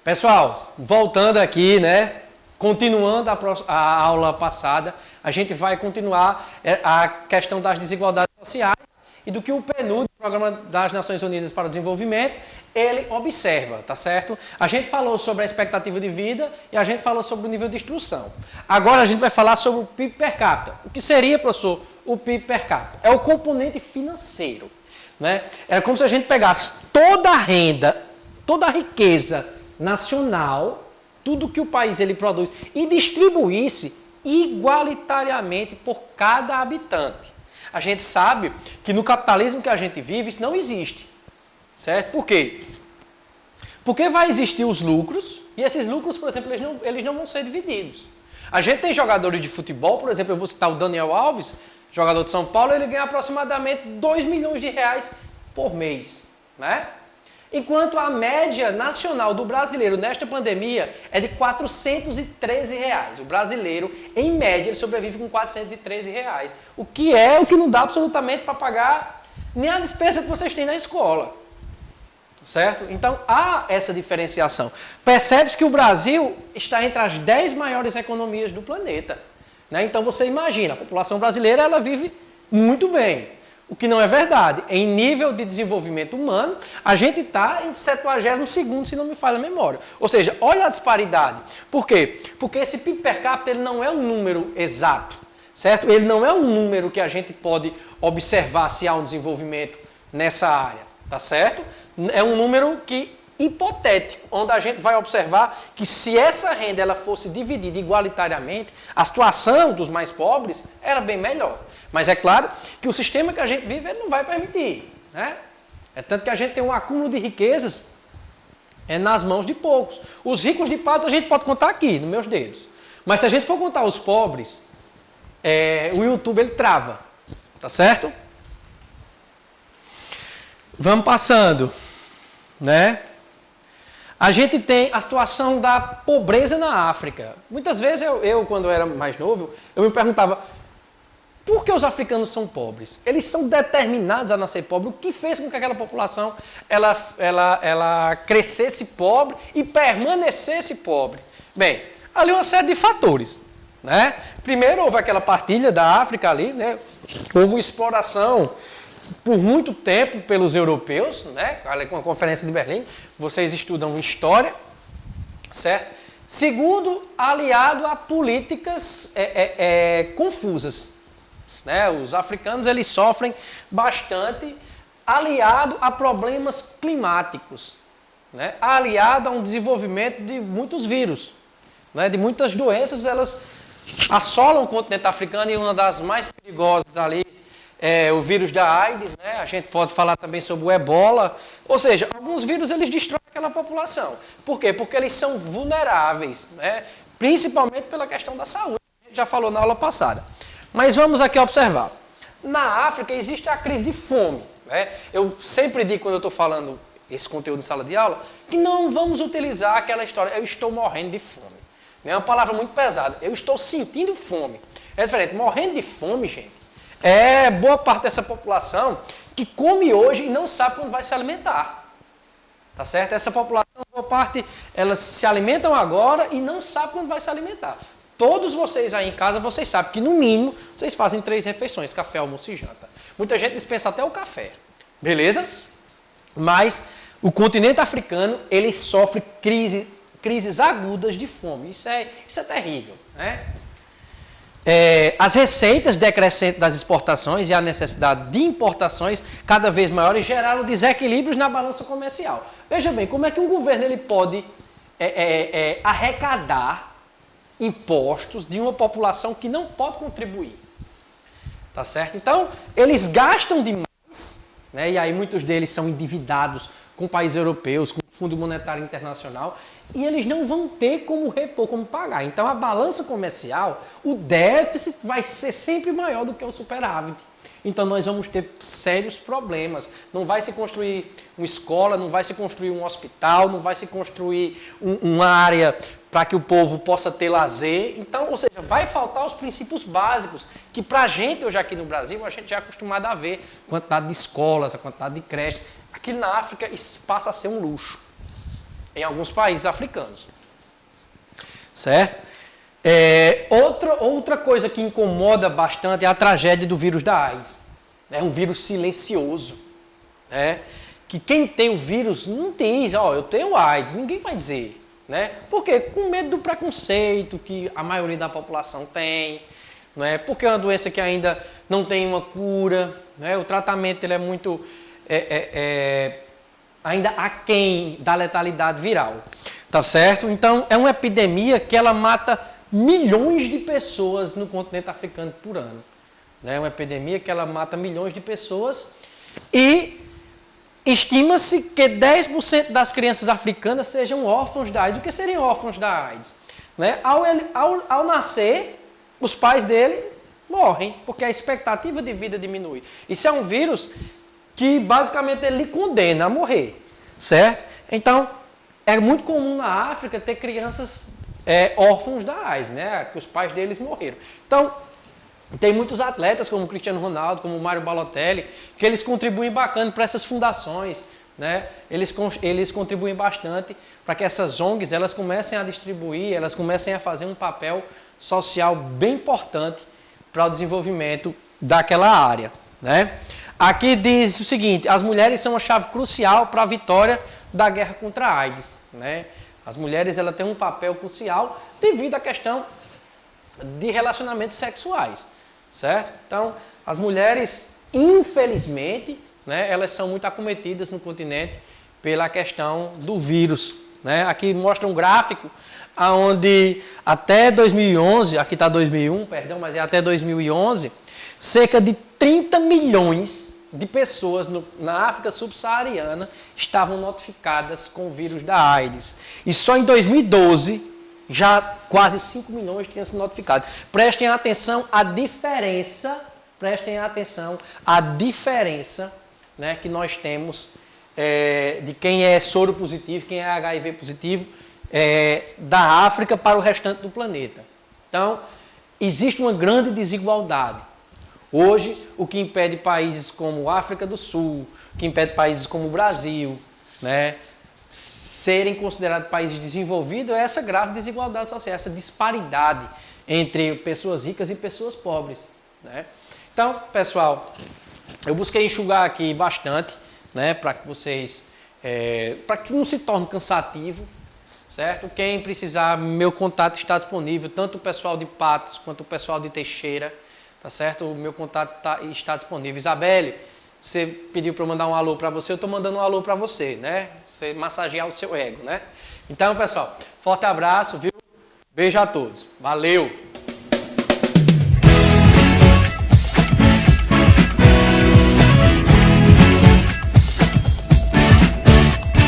Pessoal, voltando aqui, né? Continuando a aula passada, a gente vai continuar a questão das desigualdades sociais e do que o PNUD, o Programa das Nações Unidas para o Desenvolvimento, ele observa, tá certo? A gente falou sobre a expectativa de vida e a gente falou sobre o nível de instrução. Agora a gente vai falar sobre o PIB per capita. O que seria, professor, o PIB per capita? É o componente financeiro, né? É como se a gente pegasse toda a renda, toda a riqueza nacional, tudo que o país ele produz, e distribuísse igualitariamente por cada habitante. A gente sabe que no capitalismo que a gente vive isso não existe, certo? Por quê? Porque vai existir os lucros, e esses lucros, por exemplo, eles não vão ser divididos. A gente tem jogadores de futebol, por exemplo, eu vou citar o Daniel Alves, jogador de São Paulo, ele ganha aproximadamente 2 milhões de reais por mês, né? Enquanto a média nacional do brasileiro nesta pandemia é de R$ 413 reais. O brasileiro, em média, ele sobrevive com R$ 413 reais. O que não dá absolutamente para pagar nem a despesa que vocês têm na escola. Certo? Então, há essa diferenciação. Percebe-se que o Brasil está entre as 10 maiores economias do planeta. Né? Então, você imagina, a população brasileira ela vive muito bem. O que não é verdade. Em nível de desenvolvimento humano, a gente está em 72º, se não me falha a memória. Ou seja, olha a disparidade. Por quê? Porque esse PIB per capita ele não é um número exato, certo? Ele não é um número que a gente pode observar se há um desenvolvimento nessa área, tá certo? É um número hipotético, onde a gente vai observar que se essa renda ela fosse dividida igualitariamente, a situação dos mais pobres era bem melhor. Mas é claro que o sistema que a gente vive ele não vai permitir. Né? É tanto que a gente tem um acúmulo de riquezas nas mãos de poucos. Os ricos de paz a gente pode contar aqui, nos meus dedos. Mas se a gente for contar os pobres, o YouTube ele trava. Tá certo? Vamos passando. Né? A gente tem a situação da pobreza na África. Muitas vezes eu quando eu era mais novo, eu me perguntava por que os africanos são pobres? Eles são determinados a nascer pobres. O que fez com que aquela população ela crescesse pobre e permanecesse pobre? Bem, ali uma série de fatores. Né? Primeiro, houve aquela partilha da África ali, né? Houve uma exploração por muito tempo pelos europeus, né? Com a Conferência de Berlim, vocês estudam história, certo? Segundo, aliado a políticas confusas. Né? Os africanos eles sofrem bastante aliado a problemas climáticos, né? Aliado a um desenvolvimento de muitos vírus, né? De muitas doenças, elas assolam o continente africano e uma das mais perigosas ali é o vírus da AIDS, né? A gente pode falar também sobre o ebola, ou seja, alguns vírus eles destroem aquela população. Por quê? Porque eles são vulneráveis, né? Principalmente pela questão da saúde, a gente já falou na aula passada. Mas vamos aqui observar. Na África existe a crise de fome. Né? Eu sempre digo, quando eu estou falando esse conteúdo em sala de aula, que não vamos utilizar aquela história, eu estou morrendo de fome. É uma palavra muito pesada. Eu estou sentindo fome. É diferente. Morrendo de fome, gente, é boa parte dessa população que come hoje e não sabe quando vai se alimentar. Tá certo? Essa população, boa parte, elas se alimentam agora e não sabe quando vai se alimentar. Todos vocês aí em casa, vocês sabem que no mínimo vocês fazem 3 refeições, café, almoço e janta. Muita gente dispensa até o café, beleza? Mas o continente africano, ele sofre crises agudas de fome. Isso é terrível, né? As receitas decrescentes das exportações e a necessidade de importações cada vez maiores geraram desequilíbrios na balança comercial. Veja bem, como é que um governo ele pode arrecadar impostos de uma população que não pode contribuir? Tá certo? Então, eles gastam demais, né? E aí muitos deles são endividados com países europeus, com o Fundo Monetário Internacional, e eles não vão ter como repor, como pagar. Então, a balança comercial, o déficit vai ser sempre maior do que o superávit. Então, nós vamos ter sérios problemas. Não vai se construir uma escola, não vai se construir um hospital, não vai se construir uma área para que o povo possa ter lazer. Então, ou seja, vai faltar os princípios básicos, que para a gente, hoje aqui no Brasil, a gente já é acostumado a ver a quantidade de escolas, a quantidade de creches. Aqui na África, isso passa a ser um luxo. em alguns países africanos. Certo? Outra coisa que incomoda bastante é a tragédia do vírus da AIDS. É um vírus silencioso. Né? Que quem tem o vírus não diz, eu tenho AIDS, ninguém vai dizer. Né? Por quê? Com medo do preconceito que a maioria da população tem, né? Porque é uma doença que ainda não tem uma cura, né? O tratamento ele é muito ainda aquém da letalidade viral, tá certo? Então é uma epidemia que ela mata milhões de pessoas no continente africano por ano, né? É uma epidemia que ela mata milhões de pessoas e estima-se que 10% das crianças africanas sejam órfãos da AIDS. O que seriam órfãos da AIDS? Né? Ao nascer, os pais dele morrem, porque a expectativa de vida diminui. Isso é um vírus que basicamente ele lhe condena a morrer, certo? Então, é muito comum na África ter crianças órfãos da AIDS, né? Que os pais deles morreram. Então, tem muitos atletas, como o Cristiano Ronaldo, como o Mário Balotelli, que eles contribuem bacana para essas fundações, né? Eles contribuem bastante para que essas ONGs elas comecem a distribuir, elas comecem a fazer um papel social bem importante para o desenvolvimento daquela área, né? Aqui diz o seguinte: as mulheres são uma chave crucial para a vitória da guerra contra a AIDS, né? As mulheres elas têm um papel crucial devido à questão de relacionamentos sexuais. Certo? Então, as mulheres, infelizmente, né, elas são muito acometidas no continente pela questão do vírus. Né? Aqui mostra um gráfico onde até 2011, aqui está 2001, perdão, mas é até 2011, cerca de 30 milhões de pessoas na África subsaariana estavam notificadas com o vírus da AIDS. E só em 2012, já quase 5 milhões tinham sido notificados. Prestem atenção à diferença, né, que nós temos de quem é soro positivo, quem é HIV positivo, da África para o restante do planeta. Então, existe uma grande desigualdade. Hoje, o que impede países como a África do Sul, o que impede países como o Brasil, né, serem considerados países desenvolvidos é essa grave desigualdade social, essa disparidade entre pessoas ricas e pessoas pobres. Né? Então, pessoal, eu busquei enxugar aqui bastante, né, para que vocês, para que não se torne cansativo, certo? Quem precisar, meu contato está disponível, tanto o pessoal de Patos quanto o pessoal de Teixeira, tá certo? O meu contato está disponível. Isabelle, você pediu para eu mandar um alô para você, eu estou mandando um alô para você, né? Você massagear o seu ego, né? Então, pessoal, forte abraço, viu? Beijo a todos. Valeu!